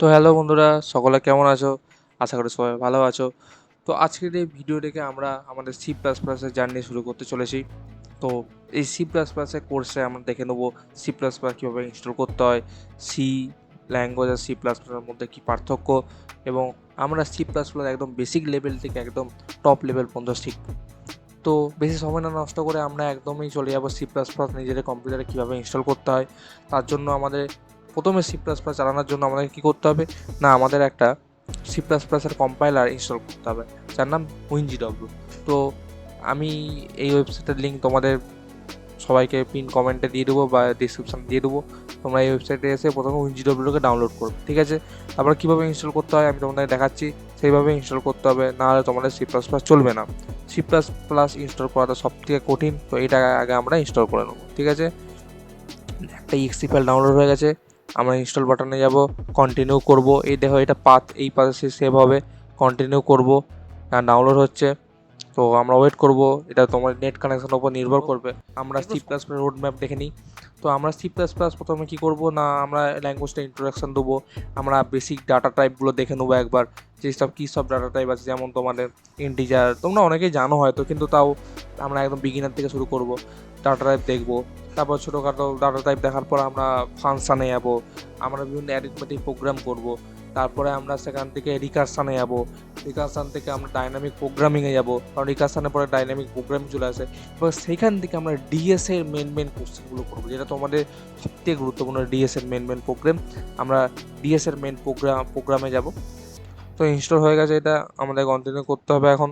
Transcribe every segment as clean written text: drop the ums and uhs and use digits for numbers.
তো হ্যালো বন্ধুরা, সকলে কেমন আছো? আশা করি সবাই ভালো আছো। তো আজকের এই ভিডিও থেকে আমরা আমাদের সি প্লাস প্লাসের জার্নি শুরু করতে চলেছি। তো এই সি প্লাস প্লাসের কোর্সে আমরা দেখে নেবো সি প্লাস প্লাস কীভাবে ইনস্টল করতে হয়, সি ল্যাঙ্গুয়েজ আর সি প্লাস প্লাসের মধ্যে কী পার্থক্য, এবং আমরা সি প্লাস প্লাস একদম বেসিক লেভেল থেকে একদম টপ লেভেল পর্যন্ত শিখব। তো বেশি সময় না নষ্ট করে আমরা একদমই চলে যাবো সি প্লাস প্লাস নিজেদের কম্পিউটারে কীভাবে ইনস্টল করতে হয়। তার জন্য আমাদের প্রথমে সি প্লাস প্লাস চালানোর জন্য আমাদের কী করতে হবে, না আমাদের একটা সি প্লাস প্লাসের কম্পাইলার ইনস্টল করতে হবে, যার নাম wingw। তো আমি এই ওয়েবসাইটের লিঙ্ক তোমাদের সবাইকে পিন কমেন্টে দিয়ে দেবো বা ডিসক্রিপশানে দিয়ে দেবো। তোমরা এই ওয়েবসাইটে এসে প্রথমে wingw-কে ডাউনলোড করবে, ঠিক আছে? তারপর কীভাবে ইনস্টল করতে হয় আমি তোমাদের দেখাচ্ছি, সেইভাবে ইনস্টল করতে হবে, নাহলে তোমাদের সি প্লাস প্লাস চলবে না। সি প্লাস প্লাস ইনস্টল করাটা সবথেকে কঠিন, তো এটা আগে আমরা ইনস্টল করে নেবো, ঠিক আছে? একটা exe ফাইল ডাউনলোড হয়ে গেছে, আমরা ইনস্টল বাটনে যাব, কন্টিনিউ করব। এই দেখো এটা পাথ, এই পাশে সেভ হবে, কন্টিনিউ করব, ডাউনলোড হচ্ছে। তো আমরা ওয়েট করব, এটা তোমার নেট কানেকশনের উপর নির্ভর করবে। আমরা C plus plus road map দেখে নিই। তো আমরা সি প্লাস প্লাস প্রথমে কী করব, না আমরা ল্যাঙ্গুয়েজটা ইন্ট্রোডাকশান দেবো, আমরা বেসিক ডাটা টাইপগুলো দেখে নেবো একবার, যেসব কী সব ডাটা টাইপ আছে, যেমন তোমাদের ইন্টিজার তোমরা অনেকেই জানো হয়তো, কিন্তু তাও আমরা একদম বিগিনার থেকে শুরু করব, ডাটা টাইপ দেখবো। তারপর ছোটোখাটো ডাটা টাইপ দেখার পর আমরা ফাংশানে যাবো, আমরা বিভিন্ন অ্যারিথমেটিক প্রোগ্রাম করব। তারপরে আমরা সেখান থেকে রিকারশানে যাবো, রিকারশান থেকে আমরা ডাইনামিক প্রোগ্রামিংয়ে যাবো, কারণ রিকারশানের পরে ডাইনামিক প্রোগ্রামিং চলে আসে। এবার সেইখান থেকে আমরা ডিএসের মেন কোশ্চেনগুলো করবো, যেটা তোমাদের সবথেকে গুরুত্বপূর্ণ। ডিএসের মেন প্রোগ্রাম, আমরা ডিএসের মেন প্রোগ্রামে যাব। তো ইনস্টল হয়ে গেছে, এটা আমাদের কন্টিনিউ করতে হবে। এখন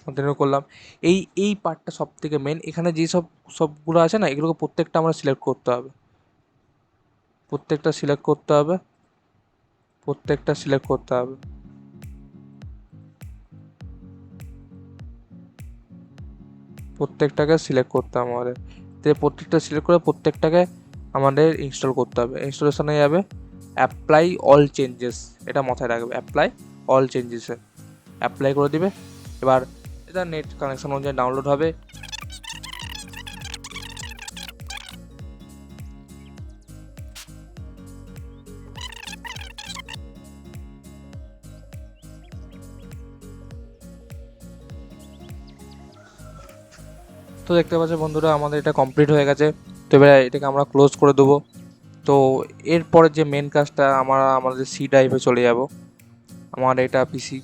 কন্টিনিউ করলাম। এই পার্টটা সবথেকে মেন। এখানে সবগুলো আছে না, এগুলোকে প্রত্যেকটা আমরা সিলেক্ট করতে হবে, প্রত্যেকটা সিলেক্ট করতে হবে, প্রত্যেকটা সিলেক্ট করতে হবে। প্রত্যেকটাকে সিলেক্ট করতে হবে আমাদের। তো প্রত্যেকটা সিলেক্ট করে প্রত্যেকটাকে আমাদের ইনস্টল করতে হবে। ইনস্টলেশনে যাবে, অ্যাপ্লাই অল চেঞ্জেস, এটা মাথায় রাখবে, অ্যাপ্লাই অল চেঞ্জেসে অ্যাপ্লাই করে দিবে। এবার এটা নেট কানেকশন অনুযায়ী ডাউনলোড হবে। তো দেখতে পাচ্ছ বন্ধুরা, আমাদের এটা কমপ্লিট হয়ে গেছে। তো এবার এটাকে আমরা ক্লোজ করে দেবো। তো এরপরে যে মেন কাজটা, আমাদের সি ড্রাইভে চলে যাব। আমার এটা পিসি,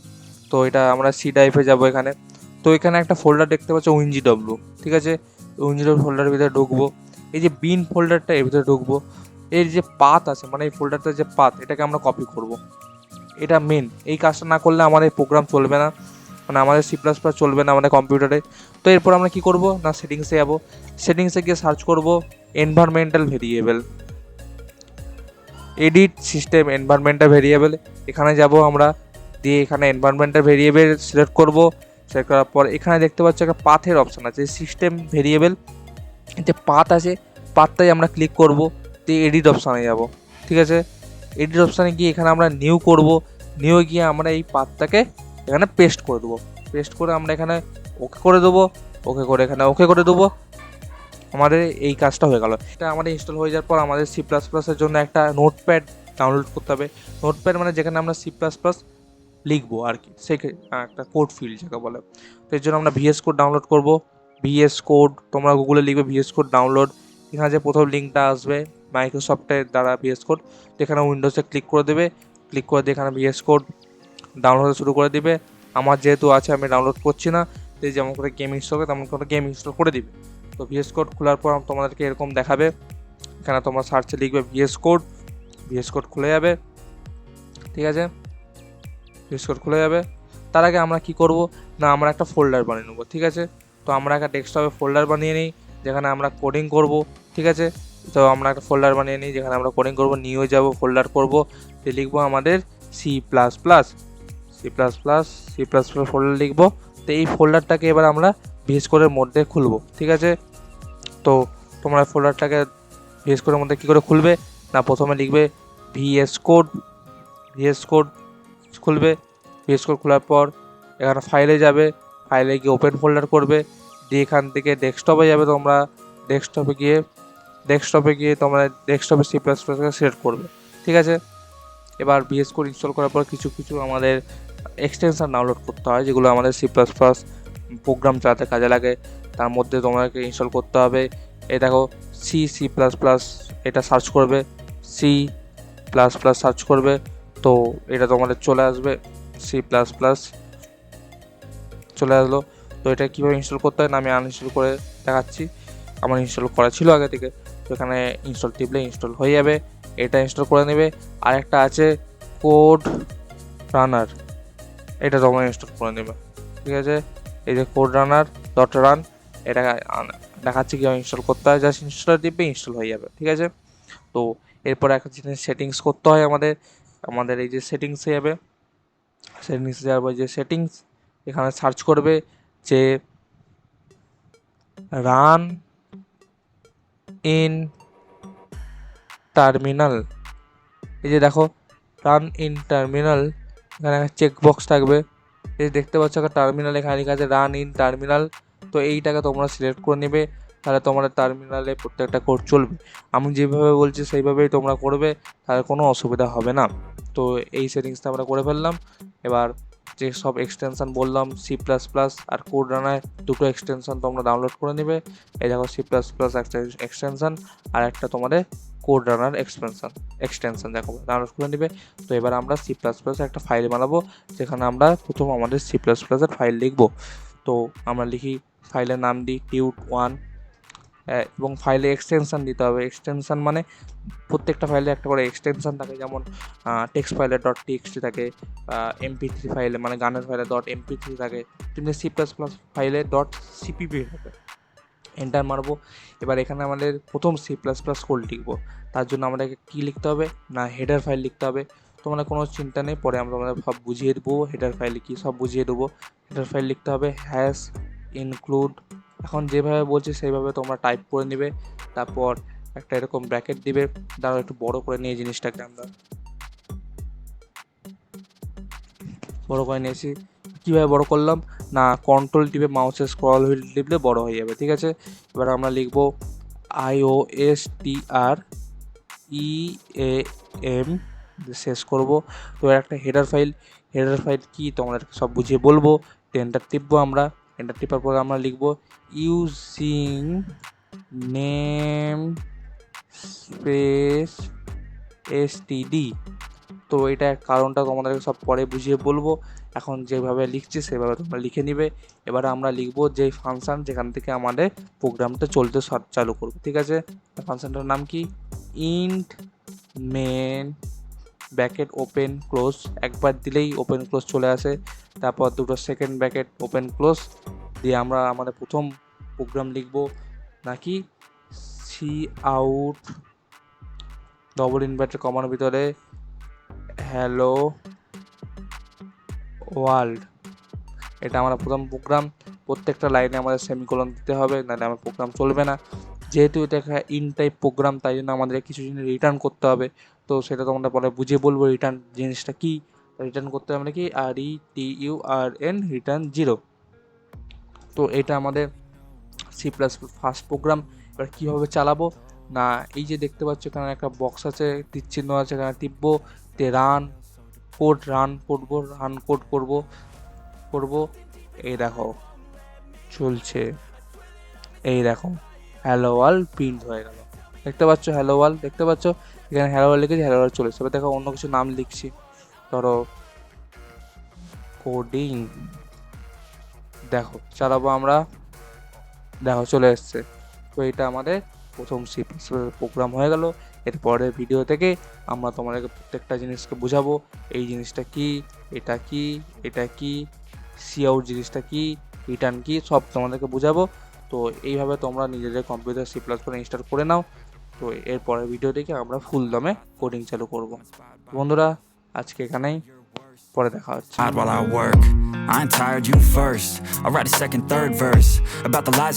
তো এটা আমরা সি ড্রাইভে যাব এখানে। তো এখানে একটা ফোল্ডার দেখতে পাচ্ছ wingw, ঠিক আছে? wingw ফোল্ডারের ভিতরে ঢুকবো, এই যে বিন ফোল্ডারটা এর ভিতরে ঢুকবো। এর যে পাথ আছে, মানে এই ফোল্ডারটার যে পাথ, এটাকে আমরা কপি করব। এটা মেন, এই কাজটা না করলে আমাদের প্রোগ্রাম চলবে না, মানে আমাদের সি প্লাস প্লাস চলবে না আমাদের কম্পিউটারে। তো এরপর আমরা কি করব, না সেটিংসে যাব। সেটিংসে গিয়ে সার্চ করব environmental variable, edit system environmental variable, এখানে যাব আমরা। দিয়ে এখানে এনভায়রনমেন্টাল ভেরিয়েবল সিলেক্ট করব। সিলেক্ট করার পর এখানে দেখতে পাচ্ছ একটা পাথের অপশান আছে, সিস্টেম ভেরিয়েবল যে পাথ আছে, পাথটাই আমরা ক্লিক করব। দিয়ে এডিট অপশানে যাব, ঠিক আছে? এডিট অপশানে গিয়ে এখানে আমরা নিউ করব। নিউ গিয়ে আমরা এই পাথটাকে এখানে পেস্ট করে দেবো। পেস্ট করে আমরা এখানে ওকে করে দেবো, ওকে করে এখানে ওকে করে দেবো। আমাদের এই কাজটা হয়ে গেল। এটা আমাদের ইনস্টল হয়ে যাওয়ার পর আমাদের সি প্লাস প্লাসের জন্য একটা নোটপ্যাড ডাউনলোড করতে হবে। নোটপ্যাড মানে যেখানে আমরা সি প্লাস প্লাস লিখবো আর কি, সে একটা কোড ফিল্ড যাকে বলে। তো এর জন্য আমরা ভিএস কোড ডাউনলোড করব। ভিএস কোড তোমরা গুগলে লিখবে ভিএস কোড ডাউনলোড। এখানে যে প্রথম লিঙ্কটা আসবে মাইক্রোসফটের দ্বারা ভিএস কোড, যেখানে উইন্ডোজে ক্লিক করে দেবে। ক্লিক করে দিয়ে এখানে ভিএস কোড ডাউনলোড শুরু করে দিবে। আমার যেহেতু আছে আমি ডাউনলোড করছি না, তো যেমন করে গেম ইনস্টল করে তেমন করে গেম ইনস্টল করে দিবে। তো ভিএস কোড খোলার পর তোমাদেরকে এরকম দেখাবে। এখানে তোমরা সার্চে লিখবে ভিএস কোড, ভিএস কোড খুলে যাবে, ঠিক আছে? ভিএস কোড খুলে যাবে। তার আগে আমরা কি করব, না আমরা একটা ফোল্ডার বানিয়ে নেবো, ঠিক আছে? তো আমরা একটা ডেস্কটপে ফোল্ডার বানিয়ে নিই, যেখানে আমরা কোডিং করব, ঠিক আছে? তো আমরা একটা ফোল্ডার বানিয়ে নিই যেখানে আমরা কোডিং করব। নিয়ে যাব, ফোল্ডার করব, দিয়ে লিখবো আমাদের C plus plus, C plus plus, C plus plus folder লিখবো। তো এই ফোল্ডারটাকে এবার আমরা ভিএস কোডের মধ্যে খুলবো, ঠিক আছে? তো তোমরা ফোল্ডারটাকে ভিএস কোডের মধ্যে কী করে খুলবে, না প্রথমে লিখবে ভিএস কোড, ভিএস কোড খুলবে। ভিএস কোড খোলার পর এখানে ফাইলে যাবে, ফাইলে গিয়ে ওপেন ফোল্ডার করবে। দিয়ে এখান থেকে ডেস্কটপে যাবে, তোমরা ডেস্কটপে গিয়ে তোমরা ডেস্কটপে সি প্লাস প্লাসকে সিলেক্ট করবে, ঠিক আছে? এবার VS কোড ইনস্টল করার পর কিছু কিছু আমাদের এক্সটেনশন ডাউনলোড করতে হয়, যেগুলো আমাদের C++ প্রোগ্রাম চালাতে কাজে লাগে। তার মধ্যে তোমাদেরকে ইনস্টল করতে হবে, এই দেখো C++, এটা সার্চ করবে, C++ সার্চ করবে, তো এটা তোমাদের চলে আসবে, C++ চলে আসলো। তো এটা কীভাবে ইনস্টল করতে হয় না আমি আনইনস্টল করে দেখাচ্ছি, আমার ইনস্টল করা ছিল আগে থেকে। তো এখানে ইনস্টল টিপলে ইনস্টল হয়ে যাবে, এটা ইনস্টল করে নেবে। আর একটা আছে কোড রানার, এটা তোমরা ইনস্টল করে নেবে, ঠিক আছে। এই যে কোড রানার .run, এটা দেখাচ্ছি কীভাবে ইনস্টল করতে হয়, জাস্ট ইনস্টল টিপে ইনস্টল হয়ে যাবে, ঠিক আছে। তো এরপর একটা জিনিস সেটিংস করতে হয় আমাদের এই যে সেটিংসে যাবে, সেটিংসে যাওয়ার পর যে সেটিংস, এখানে সার্চ করবে যে রান ইন টার্মিনাল। এই যে দেখো রান ইন টার্মিনাল, এখানে চেক বক্স থাকবে, এই দেখতে পাচ্ছ একটা টার্মিনাল, এখানে লেখা আছে রান ইন টার্মিনাল। তো এইটাকে তোমরা সিলেক্ট করে নেবে, তাহলে তোমাদের টার্মিনালে প্রত্যেকটা কোড চলবে। আমি যেভাবে বলছি সেইভাবেই তোমরা করবে, তাহলে কোনো অসুবিধা হবে না। তো এই সেটিংসটা আমরা করে ফেললাম। এবার যে সব এক্সটেনশান বললাম C++ আর কোড রানার, দুটো এক্সটেনশান তোমরা ডাউনলোড করে নেবে। এই দেখো C++ একটা এক্সটেনশান আর একটা তোমাদের কোড রানার এক্সটেনশান দেখো ডাউনলোড করে নেবে। তো এবার আমরা C++ একটা ফাইল বানাবো, যেখানে আমরা প্রথম আমাদের C++ এর ফাইল লিখব। তো আমরা লিখি, ফাইলের নাম দিই tut1, এবং ফাইলে এক্সটেনশান দিতে হবে। এক্সটেনশান মানে প্রত্যেকটা ফাইলে একটা করে এক্সটেনশান থাকে, যেমন টেক্সট ফাইলে .txt থাকে, MP3 ফাইলে মানে গানের ফাইলে .mp3 থাকে, কিন্তু C++ ফাইলে .cpp থাকে। এন্টার মারবো। এবার এখানে আমাদের প্রথম C++ কোড লিখবো, তার জন্য আমাদেরকে কী লিখতে হবে না হেডার ফাইল লিখতে হবে। তোমাদের কোনো চিন্তা নেই, পরে আমরা তোমাদের সব বুঝিয়ে দেবো, হেডার ফাইলে কী সব বুঝিয়ে দেবো। হেডার ফাইল লিখতে হবে হ্যাশ ইনক্লুড, এখন যেভাবে বলছি সেইভাবে তোমরা টাইপ করে নেবে। তারপর একটা এরকম ব্র্যাকেট দিবে, দাঁড়াও একটু বড় করে নিয়ে জিনিসটাকে আমরা বড় করে নিয়েছি। কীভাবে বড় করলাম না কন্ট্রোল টিপে মাউসের স্ক্রল হুইল টিপলে বড় হয়ে যাবে, ঠিক আছে। এবার আমরা লিখবো IOSTREAM শেষ করব। তো একটা হেডার ফাইল কি তোমাদেরকে সব বুঝিয়ে বলবো। এন্টার টিপবো, আমরা এন্টার টিপার পরে আমরা লিখবো ইউজিং নেম স্পেস std। তো এটা কারণটা তোমাদেরকে সব পরে বুঝিয়ে বলবো, এখন যেভাবে লিখছি সেভাবে তোমরা লিখে নিবে। এবার আমরা লিখবো যেই ফাংশান যেখান থেকে আমাদের প্রোগ্রামটা চলতে চালু করবে, ঠিক আছে। ফাংশানটার নাম কি int main bracket open close, একবার দিলেই ওপেন ক্লোজ চলে আসে। তারপর দুটো সেকেন্ড ব্র্যাকেট ওপেন ক্লোজ দিয়ে আমরা আমাদের প্রথম প্রোগ্রাম লিখবো নাকি Cout ডবল ইনভার্টার কমার ভিতরে হ্যালো ওয়ার্ল্ড, এটা আমরা প্রথম প্রোগ্রাম। প্রত্যেকটা লাইনে আমাদের সেমিকোলন দিতে হবে, নাহলে আমার প্রোগ্রাম চলবে না। যেহেতু এটা একটা ইন টাইপ প্রোগ্রাম, তাই জন্য আমাদের কিছু জিনিস রিটার্ন করতে হবে। তো সেটা তোমরা পরে বুঝিয়ে বলবো রিটার্ন জিনিসটা কি। রিটার্ন করতে হবে কি RETURN রিটার্ন 0। তো এটা আমাদের C++ ফার্স্ট প্রোগ্রাম। এবার কীভাবে চালাবো না এই যে দেখতে পাচ্ছ এখানে একটা বক্স আছে, তীরচিহ্ন আছে, এখানে টিপবো, তে রান কোড করবো। এই দেখো চলছে, এই দেখো হ্যালো ওয়ার্ল্ড প্রিন্ট হয়ে গেল, দেখতে পাচ্ছ হ্যালো ওয়ার্ল্ড, দেখতে পাচ্ছ এখানে হ্যালো ওয়ার্ল্ড লিখেছি, হ্যালো ওয়ার্ল্ড চলে এসেছে। দেখো অন্য কিছু নাম লিখছি, ধরো কোডিং, দেখো চালাবো আমরা, দেখো চলে এসছে। তো এটা আমাদের প্রথম C++ প্রোগ্রাম হয়ে গেল। এরপরের ভিডিও থেকে আমরা তোমাদেরকে প্রত্যেকটা জিনিসকে বোঝাবো, এই জিনিসটা কি, এটা কি সিআউট জিনিসটা কি, রিটার্ন কি, সব তোমাদেরকে বোঝাবো। তো এইভাবে তোমরা নিজেদের কম্পিউটার C++ ইনস্টল করে নাও। তো এরপরের ভিডিও থেকে আমরা ফুল দমে কোডিং চালু করব। বন্ধুরা আজকে এখানেই, পরে দেখা হচ্ছে। While I work, I ain't tired, you first. I'll write a second, third verse about the lies